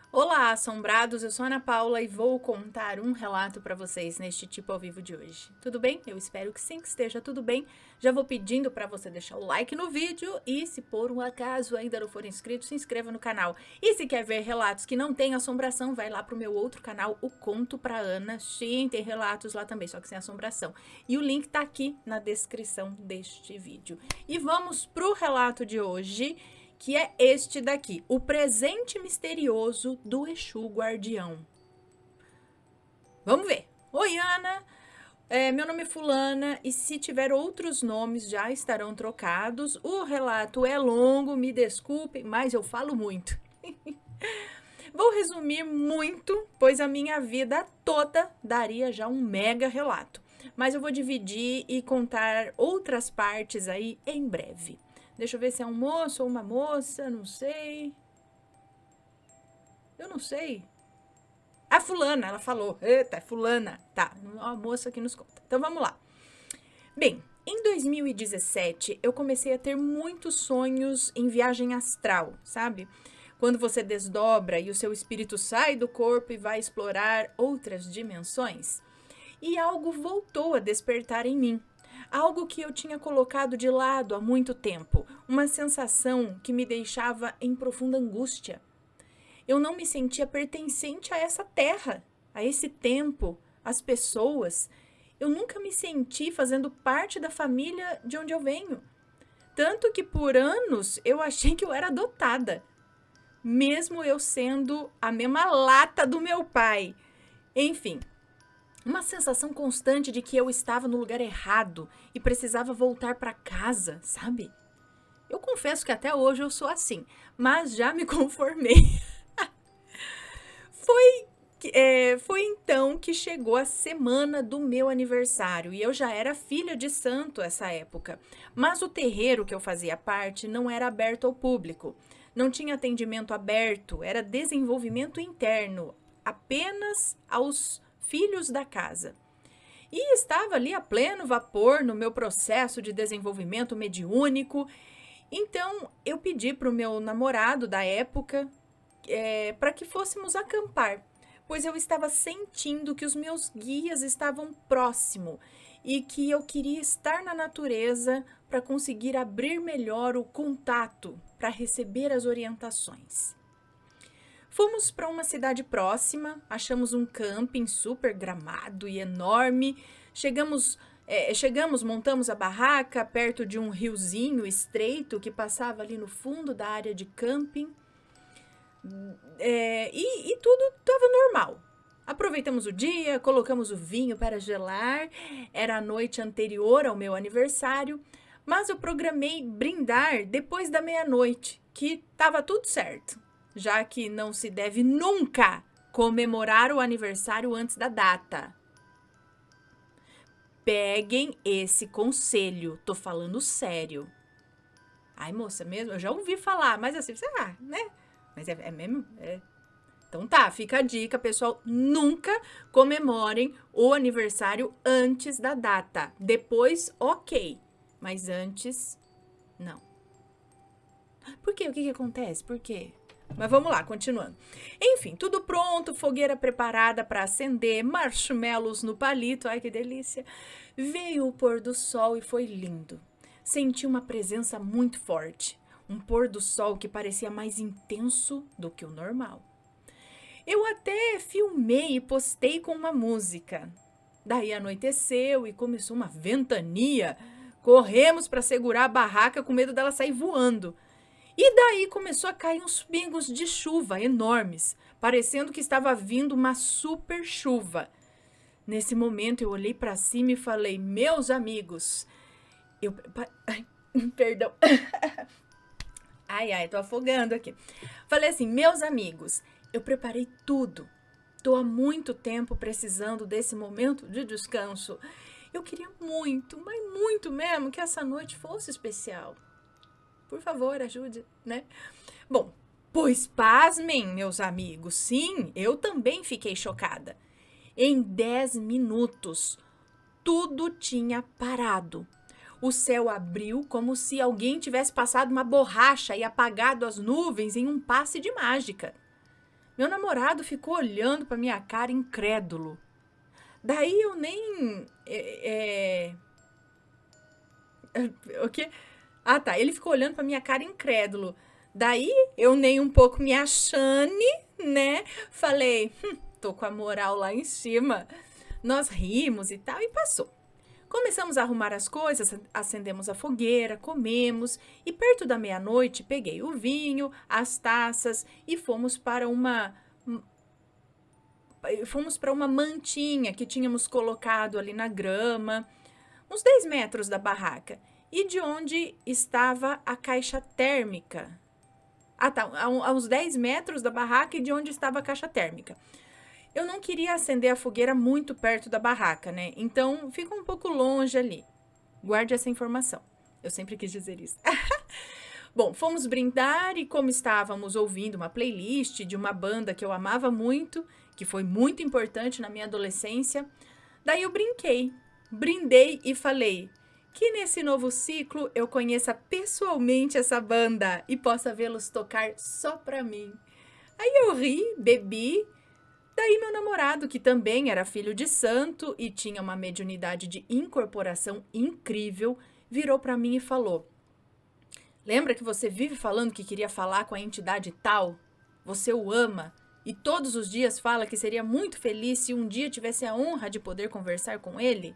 Olá, assombrados! Eu sou Ana Paula e vou contar um relato para vocês neste tipo ao vivo de hoje. Tudo bem? Eu espero que sim, que esteja tudo bem. Já vou pedindo para você deixar o like no vídeo e, se por um acaso ainda não for inscrito, se inscreva no canal. E se quer ver relatos que não tem assombração, vai lá pro meu outro canal, o Conto pra Ana. Sim, tem relatos lá também, só que sem assombração. E o link tá aqui na descrição deste vídeo. E vamos pro relato de hoje, que é este daqui, o presente misterioso do Exu Guardião. Vamos ver. Oi, Ana. Meu nome é Fulana e se tiver outros nomes já estarão trocados. O relato é longo, me desculpem, mas eu falo muito. Vou resumir muito, pois a minha vida toda daria já um mega relato. Mas eu vou dividir e contar outras partes aí em breve. Deixa eu ver se é um moço ou uma moça, não sei. Eu não sei. A fulana, ela falou. Eita, fulana. Tá, a moça que nos conta. Então vamos lá. Bem, em 2017 eu comecei a ter muitos sonhos em viagem astral, sabe? Quando você desdobra e o seu espírito sai do corpo e vai explorar outras dimensões. E algo voltou a despertar em mim. Algo que eu tinha colocado de lado há muito tempo, uma sensação que me deixava em profunda angústia. Eu não me sentia pertencente a essa terra, a esse tempo, às pessoas. Eu nunca me senti fazendo parte da família de onde eu venho. Tanto que por anos eu achei que eu era adotada, mesmo eu sendo a mesma lata do meu pai. Enfim, uma sensação constante de que eu estava no lugar errado e precisava voltar para casa, sabe? Eu confesso que até hoje eu sou assim, mas já me conformei. Foi então que chegou a semana do meu aniversário e eu já era filha de santo essa época. Mas o terreiro que eu fazia parte não era aberto ao público. Não tinha atendimento aberto, era desenvolvimento interno, apenas aos filhos da casa. E estava ali a pleno vapor no meu processo de desenvolvimento mediúnico. Então eu pedi para o meu namorado da época para que fôssemos acampar, pois eu estava sentindo que os meus guias estavam próximo e que eu queria estar na natureza para conseguir abrir melhor o contato, para receber as orientações. Fomos para uma cidade próxima, achamos um camping super gramado e enorme. Chegamos, montamos a barraca perto de um riozinho estreito que passava ali no fundo da área de camping. E tudo estava normal. Aproveitamos o dia, colocamos o vinho para gelar. Era a noite anterior ao meu aniversário, mas eu programei brindar depois da meia-noite, que estava tudo certo, já que não se deve nunca comemorar o aniversário antes da data. Peguem esse conselho, tô falando sério. Ai, moça, mesmo, eu já ouvi falar, mas assim, sei lá, né? Mas é mesmo? É. Então tá, fica a dica, pessoal, nunca comemorem o aniversário antes da data. Depois, ok, mas antes, não. Por quê? O que acontece? Por quê? Mas vamos lá, continuando. Enfim, tudo pronto, fogueira preparada para acender, marshmallows no palito, ai que delícia. Veio o pôr do sol e foi lindo. Senti uma presença muito forte, um pôr do sol que parecia mais intenso do que o normal. Eu até filmei e postei com uma música. Daí anoiteceu e começou uma ventania. Corremos para segurar a barraca com medo dela sair voando. E daí começou a cair uns pingos de chuva enormes, parecendo que estava vindo uma super chuva. Nesse momento eu olhei para cima e falei: meus amigos, perdão. Ai, tô afogando aqui. Falei assim: meus amigos, eu preparei tudo. Tô há muito tempo precisando desse momento de descanso. Eu queria muito, mas muito mesmo, que essa noite fosse especial. Por favor, ajude, né? Bom, pois pasmem, meus amigos. Sim, eu também fiquei chocada. Em 10 minutos, tudo tinha parado. O céu abriu como se alguém tivesse passado uma borracha e apagado as nuvens em um passe de mágica. Meu namorado ficou olhando pra minha cara incrédulo. Daí eu nem... O quê? Ah, tá. Ele ficou olhando pra minha cara incrédulo. Daí eu nem um pouco me achane, né? Falei, tô com a moral lá em cima. Nós rimos e tal, e passou. Começamos a arrumar as coisas, acendemos a fogueira, comemos e perto da meia-noite peguei o vinho, as taças e fomos para uma mantinha que tínhamos colocado ali na grama, uns 10 metros da barraca, e de onde estava a caixa térmica. Ah, tá, a uns 10 metros da barraca e de onde estava a caixa térmica. Eu não queria acender a fogueira muito perto da barraca, né? Então, fica um pouco longe ali. Guarde essa informação. Eu sempre quis dizer isso. Bom, fomos brindar e como estávamos ouvindo uma playlist de uma banda que eu amava muito, que foi muito importante na minha adolescência, daí eu brindei e falei que nesse novo ciclo eu conheça pessoalmente essa banda e possa vê-los tocar só pra mim. Aí eu ri, bebi. Daí meu namorado, que também era filho de santo e tinha uma mediunidade de incorporação incrível, virou para mim e falou: lembra que você vive falando que queria falar com a entidade tal? Você o ama e todos os dias fala que seria muito feliz se um dia tivesse a honra de poder conversar com ele?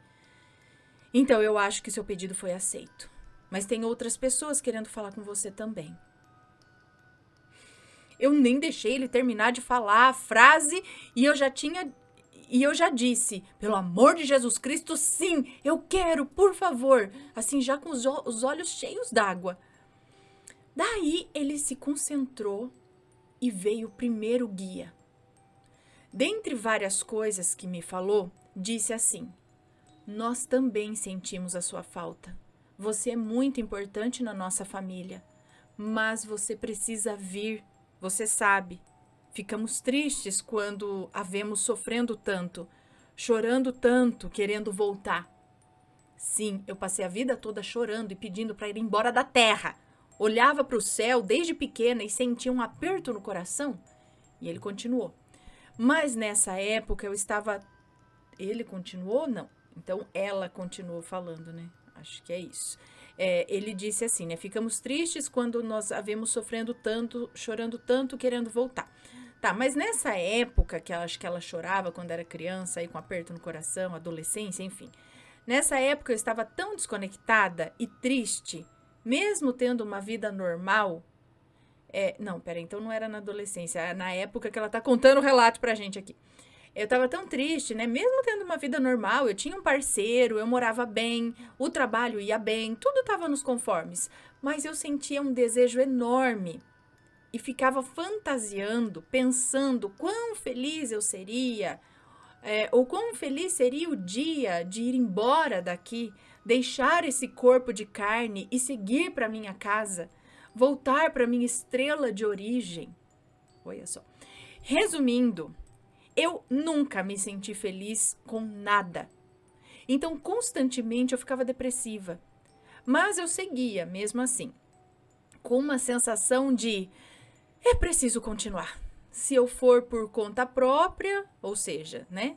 Então eu acho que seu pedido foi aceito. Mas tem outras pessoas querendo falar com você também. Eu nem deixei ele terminar de falar a frase e eu já disse, pelo amor de Jesus Cristo, sim, eu quero, por favor. Assim, já com os olhos cheios d'água. Daí ele se concentrou e veio o primeiro guia. Dentre várias coisas que me falou, disse assim: nós também sentimos a sua falta. Você é muito importante na nossa família, mas você precisa vir. Você sabe, ficamos tristes quando a vemos sofrendo tanto, chorando tanto, querendo voltar. Sim, eu passei a vida toda chorando e pedindo para ir embora da terra. Olhava para o céu desde pequena e sentia um aperto no coração. E ele continuou. Mas nessa época eu estava... Ele continuou? Não. Então ela continuou falando, né? Acho que é isso. Ele disse assim, né? Ficamos tristes quando nós a vemos sofrendo tanto, chorando tanto, querendo voltar. Tá, mas nessa época, que eu acho que ela chorava quando era criança, aí com aperto no coração, adolescência, enfim. Nessa época eu estava tão desconectada e triste, mesmo tendo uma vida normal. Não, peraí, então não era na adolescência, era na época que ela tá contando o relato pra gente aqui. Eu tava tão triste, né? Mesmo tendo uma vida normal, eu tinha um parceiro, eu morava bem, o trabalho ia bem, tudo tava nos conformes. Mas eu sentia um desejo enorme e ficava fantasiando, pensando quão feliz eu seria, ou quão feliz seria o dia de ir embora daqui, deixar esse corpo de carne e seguir para minha casa, voltar para minha estrela de origem. Olha só. Resumindo, eu nunca me senti feliz com nada. Então, constantemente eu ficava depressiva. Mas eu seguia, mesmo assim, com uma sensação de é preciso continuar. Se eu for por conta própria, ou seja, né?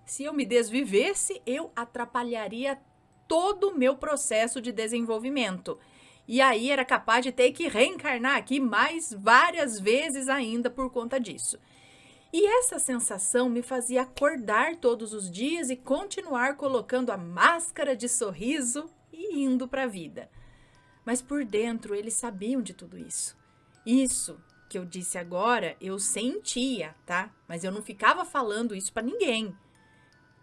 Se eu me desvivesse, eu atrapalharia todo o meu processo de desenvolvimento. E aí era capaz de ter que reencarnar aqui mais várias vezes ainda por conta disso. E essa sensação me fazia acordar todos os dias e continuar colocando a máscara de sorriso e indo para a vida. Mas por dentro eles sabiam de tudo isso. Isso que eu disse agora, eu sentia, tá? Mas eu não ficava falando isso para ninguém.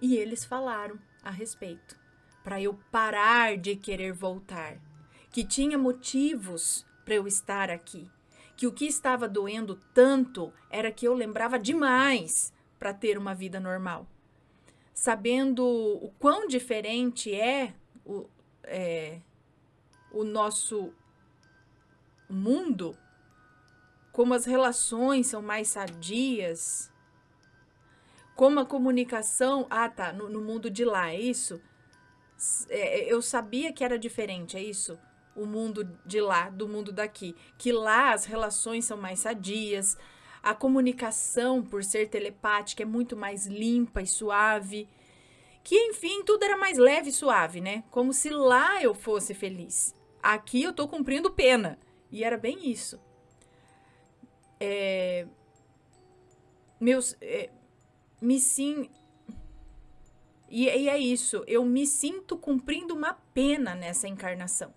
E eles falaram a respeito, para eu parar de querer voltar, que tinha motivos para eu estar aqui. Que o que estava doendo tanto era que eu lembrava demais para ter uma vida normal. Sabendo o quão diferente é o nosso mundo, como as relações são mais sadias, como a comunicação... Ah, tá, no mundo de lá, é isso? Eu sabia que era diferente, é isso? O mundo de lá, do mundo daqui. Que lá as relações são mais sadias, A comunicação, por ser telepática, é muito mais limpa e suave. Que, enfim, tudo era mais leve e suave, né? Como se lá eu fosse feliz. Aqui eu tô cumprindo pena. E era bem isso. E é isso, eu me sinto cumprindo uma pena nessa encarnação.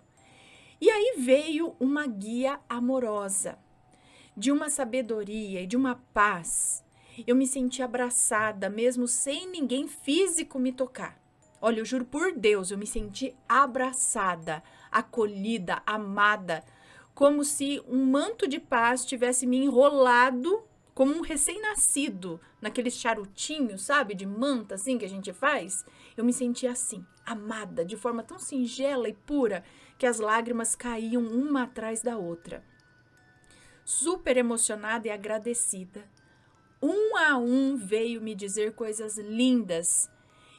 E aí veio uma guia amorosa, de uma sabedoria e de uma paz. Eu me senti abraçada, mesmo sem ninguém físico me tocar. Olha, eu juro por Deus, eu me senti abraçada, acolhida, amada, como se um manto de paz tivesse me enrolado como um recém-nascido, naqueles charutinhos, sabe, de manta assim que a gente faz. Eu me senti assim, amada, de forma tão singela e pura, que as lágrimas caíam uma atrás da outra. Super emocionada e agradecida. Um a um veio me dizer coisas lindas.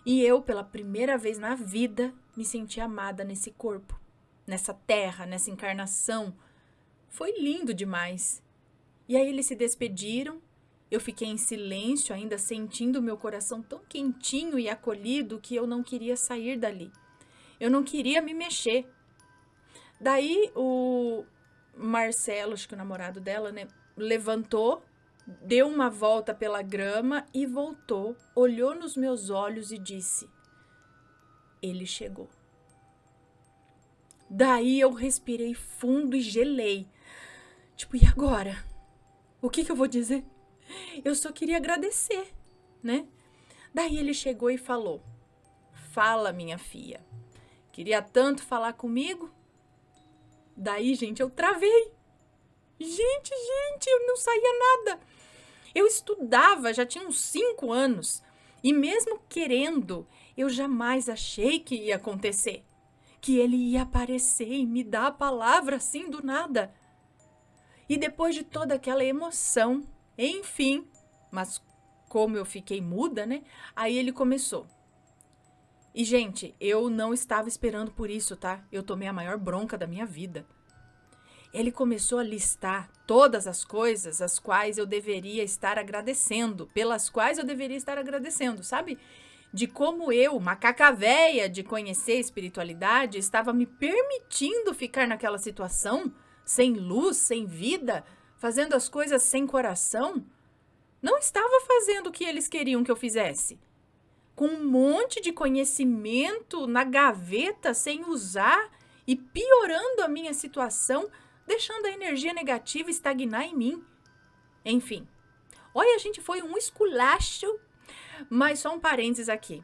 E eu, pela primeira vez na vida, me senti amada nesse corpo, nessa terra, nessa encarnação. Foi lindo demais. E aí eles se despediram. Eu fiquei em silêncio, ainda sentindo meu coração tão quentinho e acolhido que eu não queria sair dali. Eu não queria me mexer. Daí o Marcelo, acho que o namorado dela, né, levantou, deu uma volta pela grama e voltou, olhou nos meus olhos e disse: ele chegou. Daí eu respirei fundo e gelei. Tipo, e agora? O que eu vou dizer? Eu só queria agradecer, né? Daí ele chegou e falou: fala, minha filha. Queria tanto falar comigo. Daí, gente, eu travei. Gente, eu não saía nada. Eu estudava, já tinha uns 5 anos. E mesmo querendo, eu jamais achei que ia acontecer. Que ele ia aparecer e me dar a palavra assim do nada. E depois de toda aquela emoção, enfim, mas como eu fiquei muda, né? Aí ele começou. E, gente, eu não estava esperando por isso, tá? Eu tomei a maior bronca da minha vida. Ele começou a listar todas as coisas as quais eu deveria estar agradecendo, pelas quais eu deveria estar agradecendo, sabe? De como eu, macaca véia de conhecer a espiritualidade, estava me permitindo ficar naquela situação, sem luz, sem vida, fazendo as coisas sem coração. Não estava fazendo o que eles queriam que eu fizesse. Com um monte de conhecimento na gaveta sem usar e piorando a minha situação, deixando a energia negativa estagnar em mim. Enfim, olha, a gente foi um esculacho, mas só um parênteses aqui.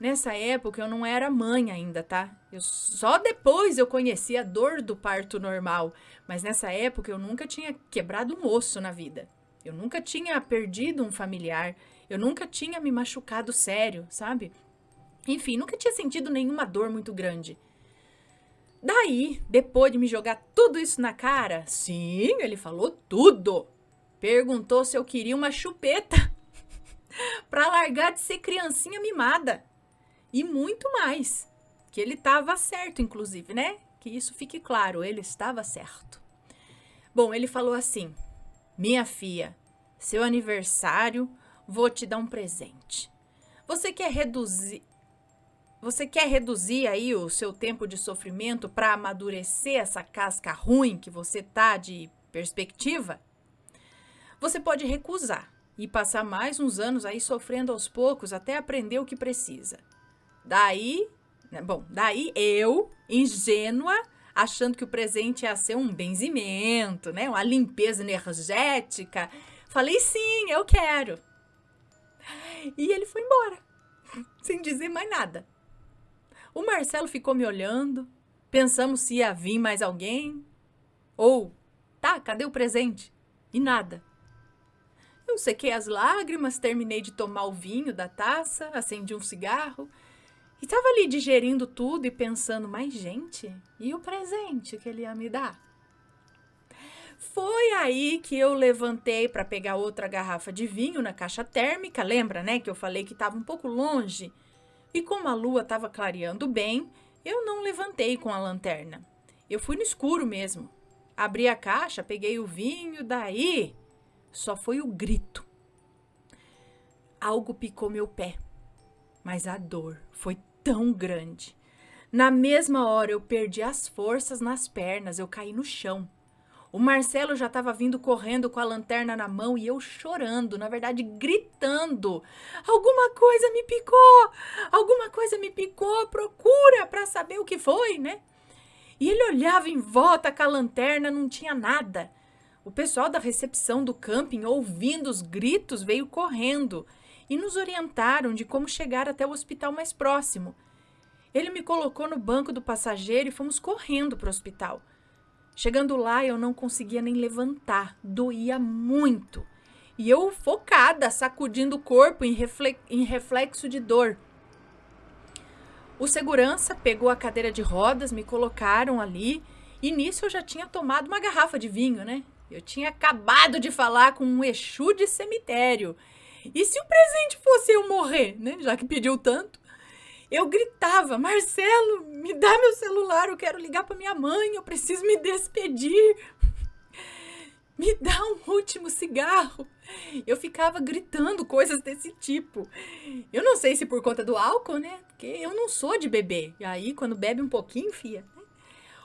Nessa época eu não era mãe ainda, tá? Só depois eu conheci a dor do parto normal, mas nessa época eu nunca tinha quebrado um osso na vida. Eu nunca tinha perdido um familiar, eu nunca tinha me machucado sério, sabe? Enfim, nunca tinha sentido nenhuma dor muito grande. Daí, depois de me jogar tudo isso na cara, sim, ele falou tudo. Perguntou se eu queria uma chupeta pra largar de ser criancinha mimada. E muito mais. Que ele estava certo, inclusive, né? Que isso fique claro, ele estava certo. Bom, ele falou assim: minha filha, seu aniversário, vou te dar um presente. Você quer reduzir aí o seu tempo de sofrimento para amadurecer essa casca ruim que você tá de perspectiva? Você pode recusar e passar mais uns anos aí sofrendo aos poucos até aprender o que precisa. Daí eu, ingênua, achando que o presente ia ser um benzimento, né? Uma limpeza energética, falei sim, eu quero. E ele foi embora, sem dizer mais nada. O Marcelo ficou me olhando, pensamos se ia vir mais alguém. Ou, tá, cadê o presente? E nada. Eu sequei as lágrimas, terminei de tomar o vinho da taça, acendi um cigarro e estava ali digerindo tudo e pensando, mas gente, e o presente que ele ia me dar? Foi aí que eu levantei para pegar outra garrafa de vinho na caixa térmica, lembra, né, que eu falei que estava um pouco longe? E como a lua estava clareando bem, eu não levantei com a lanterna. Eu fui no escuro mesmo. Abri a caixa, peguei o vinho, daí só foi o grito. Algo picou meu pé, mas a dor foi tão grande. Na mesma hora eu perdi as forças nas pernas, eu caí no chão. O Marcelo já estava vindo correndo com a lanterna na mão e eu chorando, na verdade gritando. Alguma coisa me picou! Alguma coisa me picou! Procura para saber o que foi, né? E ele olhava em volta com a lanterna, não tinha nada. O pessoal da recepção do camping, ouvindo os gritos, veio correndo e nos orientaram de como chegar até o hospital mais próximo. Ele me colocou no banco do passageiro e fomos correndo para o hospital. Chegando lá, eu não conseguia nem levantar, doía muito. E eu focada, sacudindo o corpo em reflexo de dor. O segurança pegou a cadeira de rodas, me colocaram ali, e nisso eu já tinha tomado uma garrafa de vinho, né? Eu tinha acabado de falar com um Exu de cemitério. E se o presente fosse eu morrer, né? Já que pediu tanto. Eu gritava, Marcelo, me dá meu celular, eu quero ligar para minha mãe, eu preciso me despedir. Me dá um último cigarro. Eu ficava gritando coisas desse tipo. Eu não sei se por conta do álcool, né? Porque eu não sou de beber. E aí, quando bebe um pouquinho, fia. Né?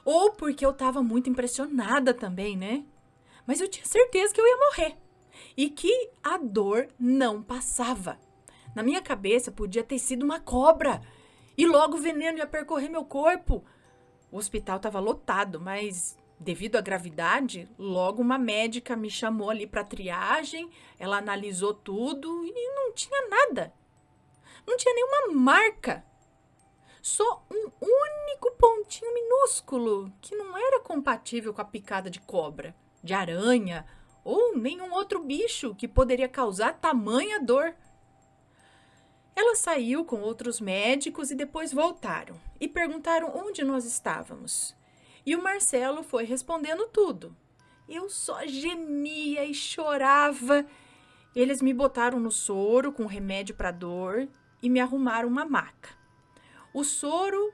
Ou porque eu tava muito impressionada também, né? Mas eu tinha certeza que eu ia morrer. E que a dor não passava. Na minha cabeça podia ter sido uma cobra. E logo o veneno ia percorrer meu corpo. O hospital estava lotado, mas devido à gravidade, logo uma médica me chamou ali para triagem. Ela analisou tudo e não tinha nada. Não tinha nenhuma marca. Só um único pontinho minúsculo que não era compatível com a picada de cobra, de aranha ou nenhum outro bicho que poderia causar tamanha dor. Ela saiu com outros médicos e depois voltaram e perguntaram onde nós estávamos. E o Marcelo foi respondendo tudo. Eu só gemia e chorava. Eles me botaram no soro com remédio para dor e me arrumaram uma maca. O soro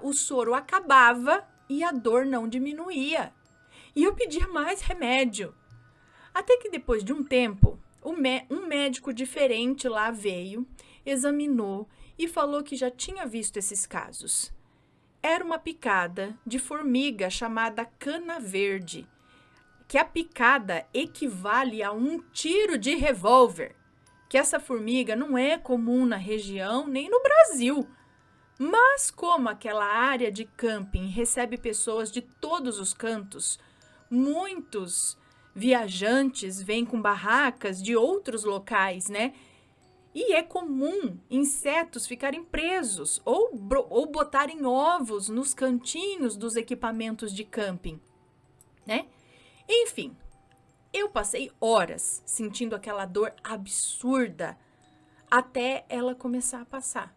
o soro acabava e a dor não diminuía. E eu pedia mais remédio. Até que depois de um tempo, um médico diferente lá veio, examinou e falou que já tinha visto esses casos. Era uma picada de formiga chamada cana verde, que a picada equivale a um tiro de revólver, que essa formiga não é comum na região nem no Brasil. Mas como aquela área de camping recebe pessoas de todos os cantos, muitos viajantes vêm com barracas de outros locais, né? E é comum insetos ficarem presos ou botarem ovos nos cantinhos dos equipamentos de camping, né? Enfim, eu passei horas sentindo aquela dor absurda até ela começar a passar.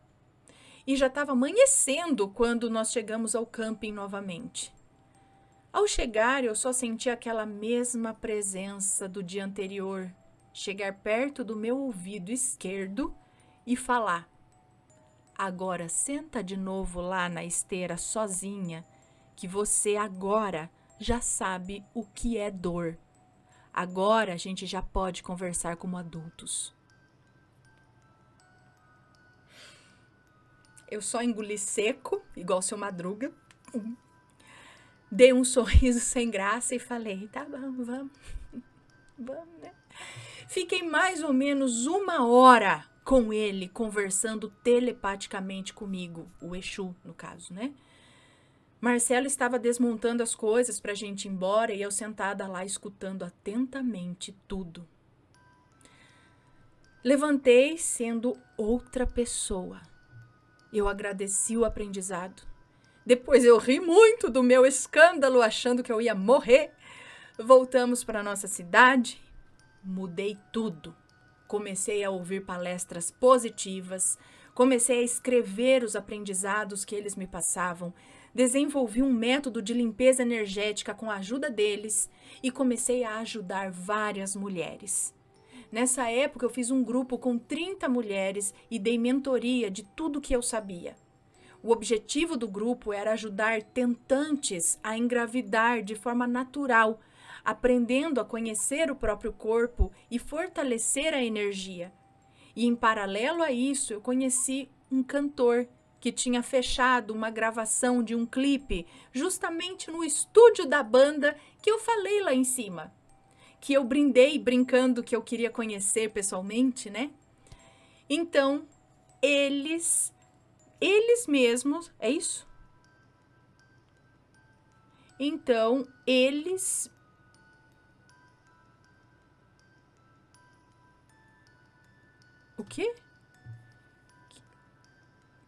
E já estava amanhecendo quando nós chegamos ao camping novamente. Ao chegar, eu só senti aquela mesma presença do dia anterior chegar perto do meu ouvido esquerdo e falar: agora senta de novo lá na esteira sozinha, que você agora já sabe o que é dor. Agora a gente já pode conversar como adultos. Eu só engoli seco, igual seu Madruga. Dei um sorriso sem graça e falei, tá bom, vamos, né? Fiquei mais ou menos 1 hora com ele, conversando telepaticamente comigo, o Exu, no caso, né? Marcelo estava desmontando as coisas pra gente ir embora e eu sentada lá escutando atentamente tudo. Levantei sendo outra pessoa. Eu agradeci o aprendizado. Depois eu ri muito do meu escândalo, achando que eu ia morrer. Voltamos para nossa cidade. Mudei tudo. Comecei a ouvir palestras positivas. Comecei a escrever os aprendizados que eles me passavam. Desenvolvi um método de limpeza energética com a ajuda deles. E comecei a ajudar várias mulheres. Nessa época, eu fiz um grupo com 30 mulheres e dei mentoria de tudo que eu sabia. O objetivo do grupo era ajudar tentantes a engravidar de forma natural, aprendendo a conhecer o próprio corpo e fortalecer a energia. E em paralelo a isso, eu conheci um cantor que tinha fechado uma gravação de um clipe justamente no estúdio da banda que eu falei lá em cima. Que eu brindei brincando que eu queria conhecer pessoalmente, né? Então, eles mesmos, é isso? Então, eles... O quê?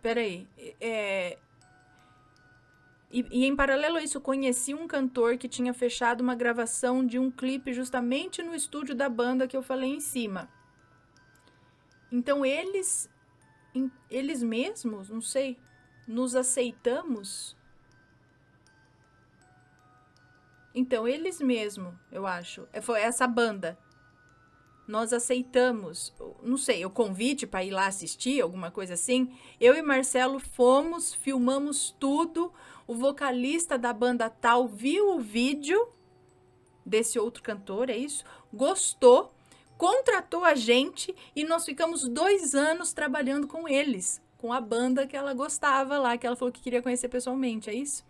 Peraí. E em paralelo a isso, eu conheci um cantor que tinha fechado uma gravação de um clipe justamente no estúdio da banda que eu falei em cima. Então, eles mesmos, não sei, nos aceitamos. Então, eles mesmos, eu acho. Foi essa banda. Nós aceitamos, não sei, o convite para ir lá assistir, alguma coisa assim. Eu e Marcelo fomos, filmamos tudo. O vocalista da banda tal viu o vídeo desse outro cantor, é isso? Gostou, contratou a gente e nós ficamos 2 anos trabalhando com eles, com a banda que ela gostava lá, que ela falou que queria conhecer pessoalmente, é isso?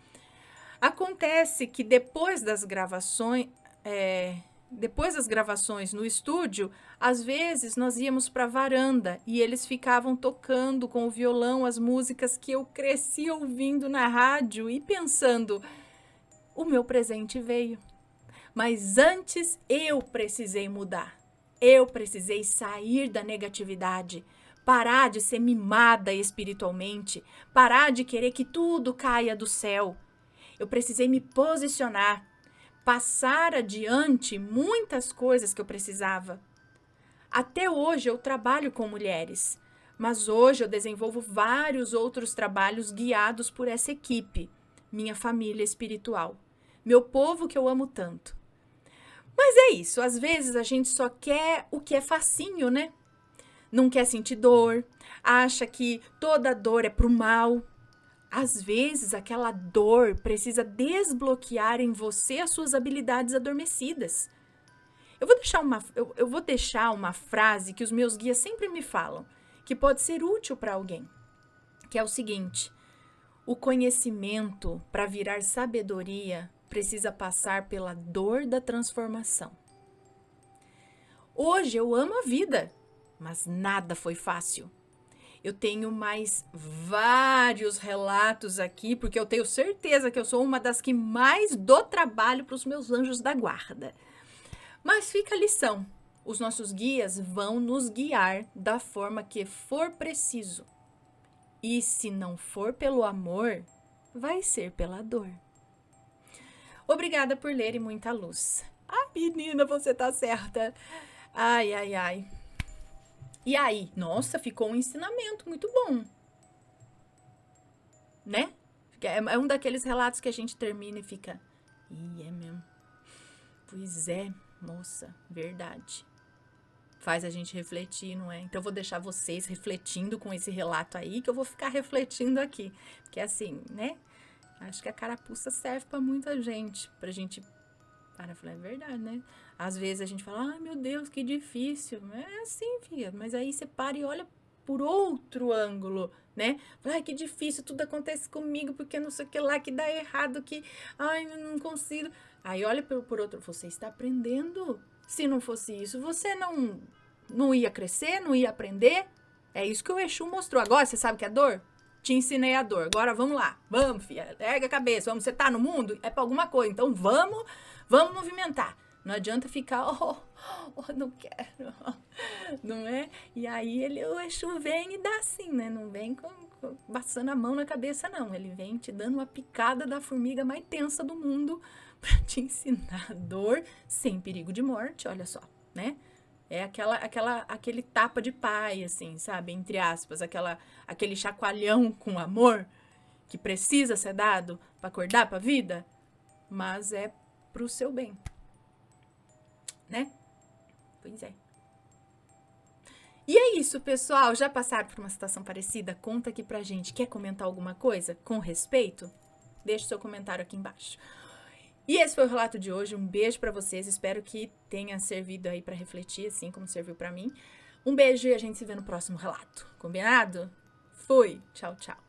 Acontece que depois das gravações no estúdio, às vezes nós íamos para a varanda e eles ficavam tocando com o violão as músicas que eu cresci ouvindo na rádio e pensando, o meu presente veio. Mas antes eu precisei mudar. Eu precisei sair da negatividade, parar de ser mimada espiritualmente, parar de querer que tudo caia do céu. Eu precisei me posicionar, passar adiante muitas coisas que eu precisava. Até hoje eu trabalho com mulheres, mas hoje eu desenvolvo vários outros trabalhos guiados por essa equipe, minha família espiritual, meu povo que eu amo tanto. Mas é isso, às vezes a gente só quer o que é facinho, né? Não quer sentir dor, acha que toda dor é pro mal. Às vezes, aquela dor precisa desbloquear em você as suas habilidades adormecidas. Eu vou deixar uma frase que os meus guias sempre me falam, que pode ser útil para alguém, que é o seguinte: o conhecimento, para virar sabedoria, precisa passar pela dor da transformação. Hoje eu amo a vida, mas nada foi fácil. Eu tenho mais vários relatos aqui, porque eu tenho certeza que eu sou uma das que mais dou trabalho para os meus anjos da guarda. Mas fica a lição. Os nossos guias vão nos guiar da forma que for preciso. E se não for pelo amor, vai ser pela dor. Obrigada por ler e muita luz. Ah, menina, você tá certa. Ai, ai, ai. E aí? Nossa, ficou um ensinamento muito bom. Né? É um daqueles relatos que a gente termina e fica... Ih, é mesmo. Pois é, moça, verdade. Faz a gente refletir, não é? Então eu vou deixar vocês refletindo com esse relato aí, que eu vou ficar refletindo aqui. Porque assim, né? Acho que a carapuça serve pra muita gente. Pra gente parar e falar, é verdade, né? Às vezes a gente fala, ai meu Deus, que difícil. É assim, filha. Mas aí você para e olha por outro ângulo, né? Fala, ai que difícil, tudo acontece comigo, porque não sei o que lá, que dá errado, que, ai, não consigo. Aí olha por outro, você está aprendendo. Se não fosse isso, você não ia crescer, não ia aprender. É isso que o Exu mostrou. Agora você sabe o que é dor? Te ensinei a dor. Agora vamos lá. Vamos, filha. Erga a cabeça. Vamos, você tá no mundo? É pra alguma coisa. Então vamos movimentar. Não adianta ficar, não quero. Não é? E aí o Exu vem e dá assim, né? Não vem passando a mão na cabeça, não. Ele vem te dando uma picada da formiga mais tensa do mundo pra te ensinar dor sem perigo de morte, olha só, né? É aquele tapa de pai, assim, sabe? Entre aspas, aquele chacoalhão com amor que precisa ser dado pra acordar pra vida, mas é pro seu bem, né? Pois é. E é isso, pessoal. Já passaram por uma situação parecida? Conta aqui pra gente. Quer comentar alguma coisa com respeito? Deixa o seu comentário aqui embaixo. E esse foi o relato de hoje. Um beijo pra vocês. Espero que tenha servido aí pra refletir, assim como serviu pra mim. Um beijo e a gente se vê no próximo relato. Combinado? Fui. Tchau, tchau.